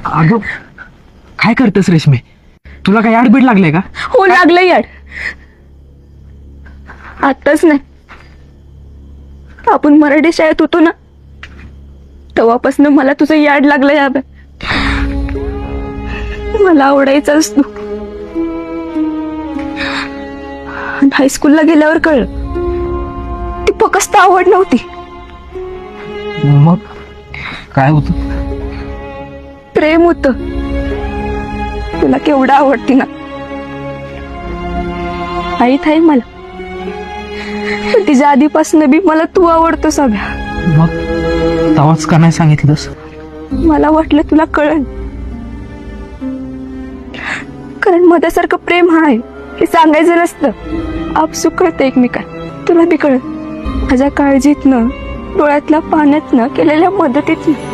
अगं काय करतेस रेशमे? तुला काय याडबीड लागलंय का? हो लागलं याड. आताच नाही, आपण मराठी शाळेत होतो ना तेव्हापासून मला तुझं याड लागलं याद. मला आवडायचंच तू. हायस्कूलला गेल्यावर कळलं ती फक्त आवड नव्हती, मग काय होत? प्रेम होत. तुला केवढं आवडती ना, माहित आहे मला. तिच्या आधीपासून बी मला तू आवडतो सगळ्या. मग तवाच का नाही सांगितलंस? मला वाटलं तुला कळेल, कारण मधासारखं प्रेम आहे हे सांगायचं नसतं. आपसुक कळतं एकमेकांना. तुला बी कळत माझ्या काळजीतनं, डोळ्यातल्या पाण्यातनं, केलेल्या मदतीतनं.